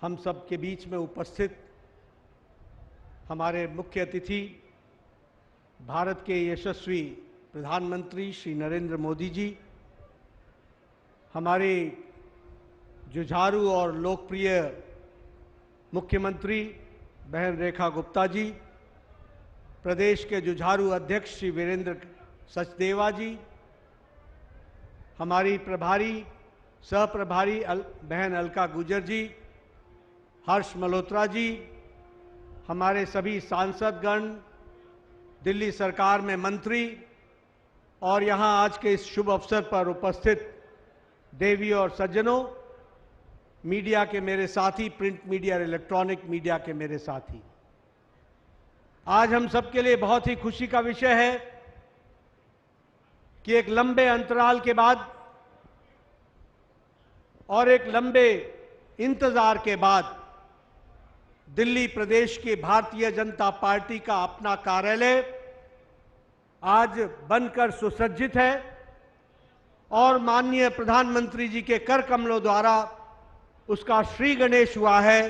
हम सब के बीच में उपस्थित हमारे मुख्य अतिथि भारत के यशस्वी प्रधानमंत्री श्री नरेंद्र मोदी जी, हमारे जुझारू और लोकप्रिय मुख्यमंत्री बहन रेखा गुप्ता जी, प्रदेश के जुझारू अध्यक्ष श्री वीरेंद्र सचदेवा जी, हमारी प्रभारी सह प्रभारी बहन अलका गुजर जी, हर्ष मल्होत्रा जी, हमारे सभी सांसदगण, दिल्ली सरकार में मंत्री और यहाँ आज के इस शुभ अवसर पर उपस्थित देवी और सज्जनों, मीडिया के मेरे साथी, प्रिंट मीडिया और इलेक्ट्रॉनिक मीडिया के मेरे साथी, आज हम सबके लिए बहुत ही खुशी का विषय है कि एक लंबे अंतराल के बाद और एक लंबे इंतजार के बाद दिल्ली प्रदेश की भारतीय जनता पार्टी का अपना कार्यालय आज बनकर सुसज्जित है और माननीय प्रधानमंत्री जी के कर कमलों द्वारा उसका श्री गणेश हुआ है।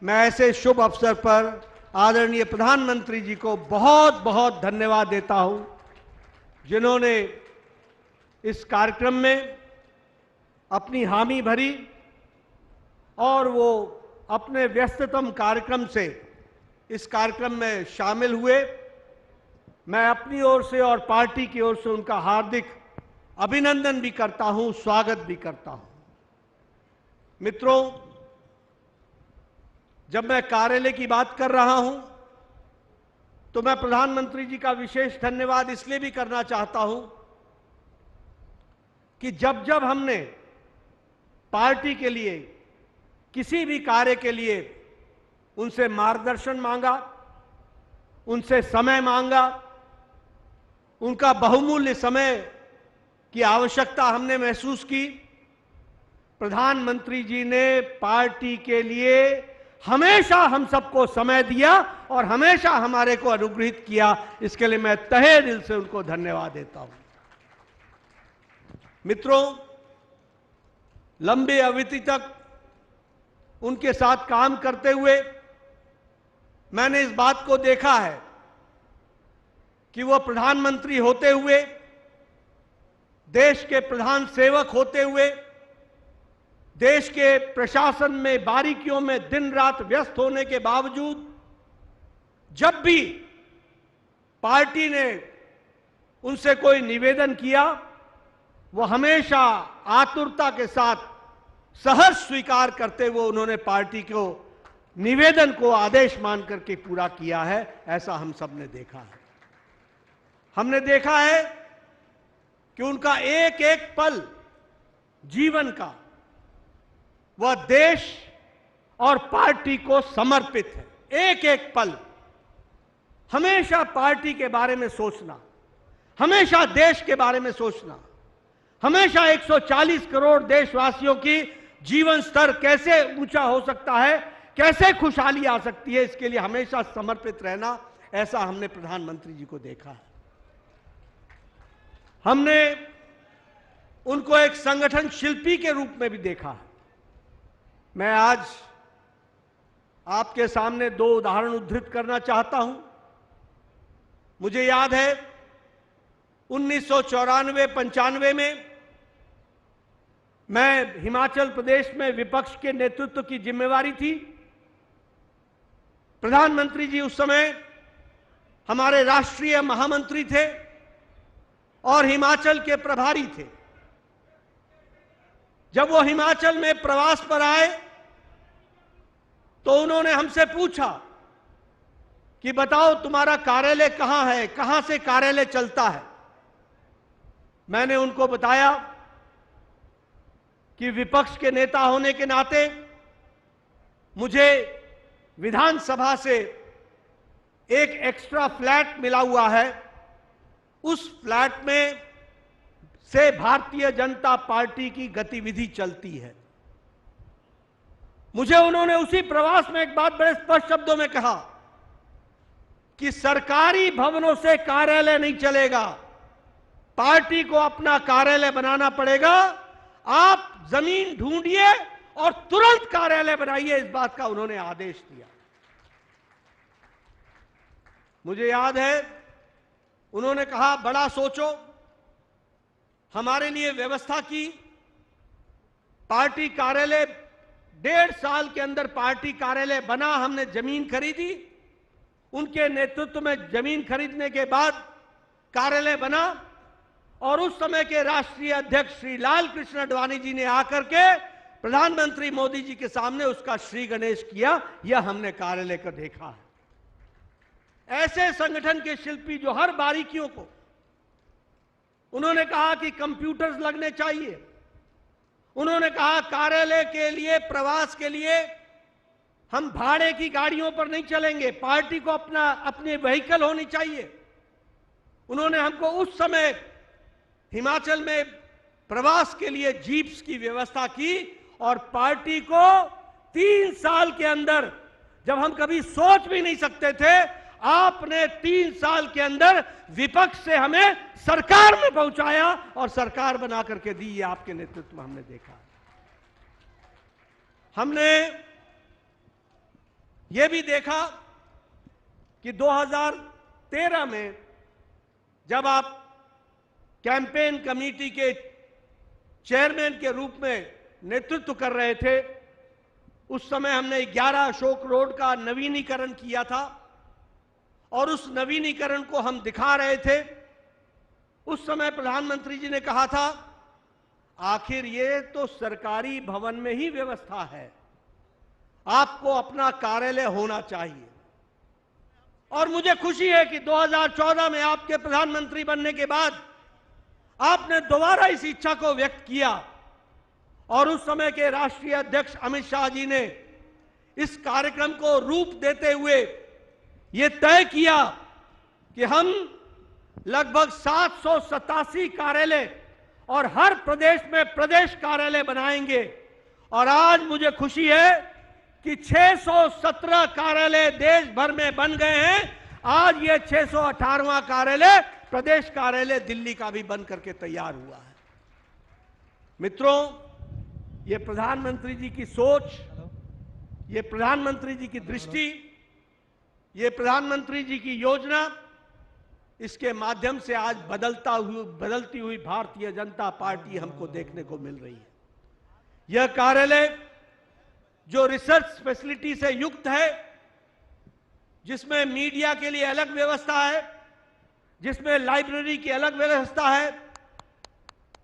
मैं ऐसे शुभ अवसर पर आदरणीय प्रधानमंत्री जी को बहुत बहुत धन्यवाद देता हूं, जिन्होंने इस कार्यक्रम में अपनी हामी भरी और वो अपने व्यस्ततम कार्यक्रम से इस कार्यक्रम में शामिल हुए। मैं अपनी ओर से और पार्टी की ओर से उनका हार्दिक अभिनंदन भी करता हूं, स्वागत भी करता हूं। मित्रों, जब मैं कार्यालय की बात कर रहा हूं तो मैं प्रधानमंत्री जी का विशेष धन्यवाद इसलिए भी करना चाहता हूं कि जब जब हमने पार्टी के लिए किसी भी कार्य के लिए उनसे मार्गदर्शन मांगा, उनसे समय मांगा, उनका बहुमूल्य समय की आवश्यकता हमने महसूस की, प्रधानमंत्री जी ने पार्टी के लिए हमेशा हम सबको समय दिया और हमेशा हमारे को अनुग्रहित किया। इसके लिए मैं तहे दिल से उनको धन्यवाद देता हूं। मित्रों, लंबे अवधि तक उनके साथ काम करते हुए मैंने इस बात को देखा है कि वो प्रधानमंत्री होते हुए, देश के प्रधान सेवक होते हुए, देश के प्रशासन में बारीकियों में दिन रात व्यस्त होने के बावजूद जब भी पार्टी ने उनसे कोई निवेदन किया, वो हमेशा आतुरता के साथ सहर्ष स्वीकार करते हुए उन्होंने पार्टी को निवेदन को आदेश मान करके पूरा किया है। ऐसा हम सब ने देखा है। हमने देखा है कि उनका एक एक पल जीवन का वह देश और पार्टी को समर्पित है। एक एक पल हमेशा पार्टी के बारे में सोचना, हमेशा देश के बारे में सोचना, हमेशा 140 करोड़ देशवासियों की जीवन स्तर कैसे ऊंचा हो सकता है, कैसे खुशहाली आ सकती है, इसके लिए हमेशा समर्पित रहना, ऐसा हमने प्रधानमंत्री जी को देखा है। हमने उनको एक संगठन शिल्पी के रूप में भी देखा है। मैं आज आपके सामने दो उदाहरण उद्धृत करना चाहता हूं। मुझे याद है 1994-95 में मैं हिमाचल प्रदेश में विपक्ष के नेतृत्व की जिम्मेवारी थी। प्रधानमंत्री जी उस समय हमारे राष्ट्रीय महामंत्री थे और हिमाचल के प्रभारी थे। जब वो हिमाचल में प्रवास पर आए तो उन्होंने हमसे पूछा कि बताओ तुम्हारा कार्यालय कहां है, कहां से कार्यालय चलता है। मैंने उनको बताया कि विपक्ष के नेता होने के नाते मुझे विधानसभा से एक एक्स्ट्रा फ्लैट मिला हुआ है, उस फ्लैट में से भारतीय जनता पार्टी की गतिविधि चलती है। मुझे उन्होंने उसी प्रवास में एक बात बड़े स्पष्ट शब्दों में कहा कि सरकारी भवनों से कार्यालय नहीं चलेगा, पार्टी को अपना कार्यालय बनाना पड़ेगा। आप जमीन ढूंढिए और तुरंत कार्यालय बनाइए, इस बात का उन्होंने आदेश दिया। मुझे याद है उन्होंने कहा बड़ा सोचो, हमारे लिए व्यवस्था की, पार्टी कार्यालय 1.5 साल के अंदर पार्टी कार्यालय बना, हमने जमीन खरीदी, उनके नेतृत्व में जमीन खरीदने के बाद कार्यालय बना और उस समय के राष्ट्रीय अध्यक्ष श्री लाल कृष्ण आडवाणी जी ने आकर के प्रधानमंत्री मोदी जी के सामने उसका श्री गणेश किया। यह हमने कार्यालय का देखा है। ऐसे संगठन के शिल्पी जो हर बारीकियों को, उन्होंने कहा कि कंप्यूटर्स लगने चाहिए, उन्होंने कहा कार्यालय के लिए, प्रवास के लिए हम भाड़े की गाड़ियों पर नहीं चलेंगे, पार्टी को अपनी व्हीकल होनी चाहिए। उन्होंने हमको उस समय हिमाचल में प्रवास के लिए जीप्स की व्यवस्था की और पार्टी को 3 साल के अंदर, जब हम कभी सोच भी नहीं सकते थे, आपने 3 साल के अंदर विपक्ष से हमें सरकार में पहुंचाया और सरकार बना करके दी। ये आपके नेतृत्व में हमने देखा। हमने ये भी देखा कि 2013 में जब आप कैंपेन कमेटी के चेयरमैन के रूप में नेतृत्व कर रहे थे, उस समय हमने 11 अशोक रोड का नवीनीकरण किया था और उस नवीनीकरण को हम दिखा रहे थे। उस समय प्रधानमंत्री जी ने कहा था, आखिर ये तो सरकारी भवन में ही व्यवस्था है, आपको अपना कार्यालय होना चाहिए। और मुझे खुशी है कि 2014 में आपके प्रधानमंत्री बनने के बाद आपने दोबारा इस इच्छा को व्यक्त किया और उस समय के राष्ट्रीय अध्यक्ष अमित शाह जी ने इस कार्यक्रम को रूप देते हुए ये तय किया कि हम लगभग 787 कार्यालय और हर प्रदेश में प्रदेश कार्यालय बनाएंगे। और आज मुझे खुशी है कि 617 कार्यालय देश भर में बन गए हैं। आज ये 618वां कार्यालय, प्रदेश कार्यालय दिल्ली का भी बन करके तैयार हुआ है। मित्रों, ये प्रधानमंत्री जी की सोच, ये प्रधानमंत्री जी की दृष्टि, ये प्रधानमंत्री जी की योजना, इसके माध्यम से आज बदलती हुई भारतीय जनता पार्टी हमको देखने को मिल रही है। यह कार्यालय जो रिसर्च फैसिलिटी से युक्त है, जिसमें मीडिया के लिए अलग व्यवस्था है, जिसमें लाइब्रेरी की अलग व्यवस्था है,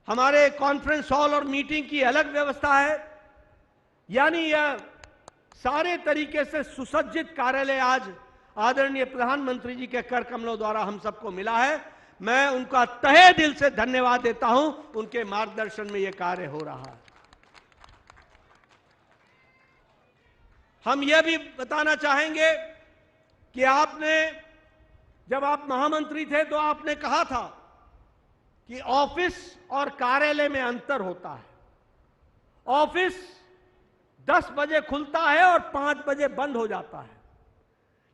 हमारे कॉन्फ्रेंस हॉल और मीटिंग की अलग व्यवस्था है, यानी यह सारे तरीके से सुसज्जित कार्यालय आज आदरणीय प्रधानमंत्री जी के कर कमलों द्वारा हम सबको मिला है। मैं उनका तहे दिल से धन्यवाद देता हूं। उनके मार्गदर्शन में यह कार्य हो रहा है। हम यह भी बताना चाहेंगे कि आपने, जब आप महामंत्री थे तो आपने कहा था कि ऑफिस और कार्यालय में अंतर होता है। ऑफिस 10 बजे खुलता है और 5 बजे बंद हो जाता है,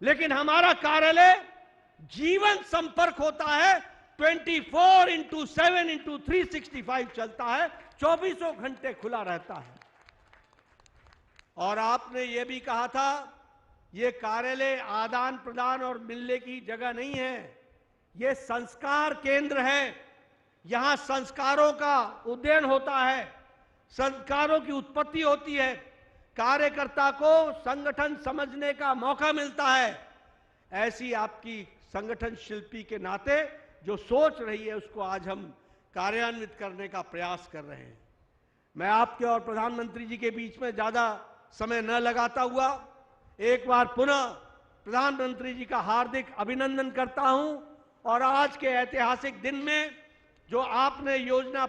लेकिन हमारा कार्यालय जीवन संपर्क होता है, 24/7/365 चलता है, 24 घंटे खुला रहता है। और आपने ये भी कहा था, ये कार्यालय आदान प्रदान और मिलने की जगह नहीं है, ये संस्कार केंद्र है। यहां संस्कारों का उदयन होता है, संस्कारों की उत्पत्ति होती है, कार्यकर्ता को संगठन समझने का मौका मिलता है। ऐसी आपकी संगठन शिल्पी के नाते जो सोच रही है, उसको आज हम कार्यान्वित करने का प्रयास कर रहे हैं। मैं आपके और प्रधानमंत्री जी के बीच में ज्यादा समय न लगाता हुआ एक बार पुनः प्रधानमंत्री जी का हार्दिक अभिनंदन करता हूं। और आज के ऐतिहासिक दिन में जो आपने योजना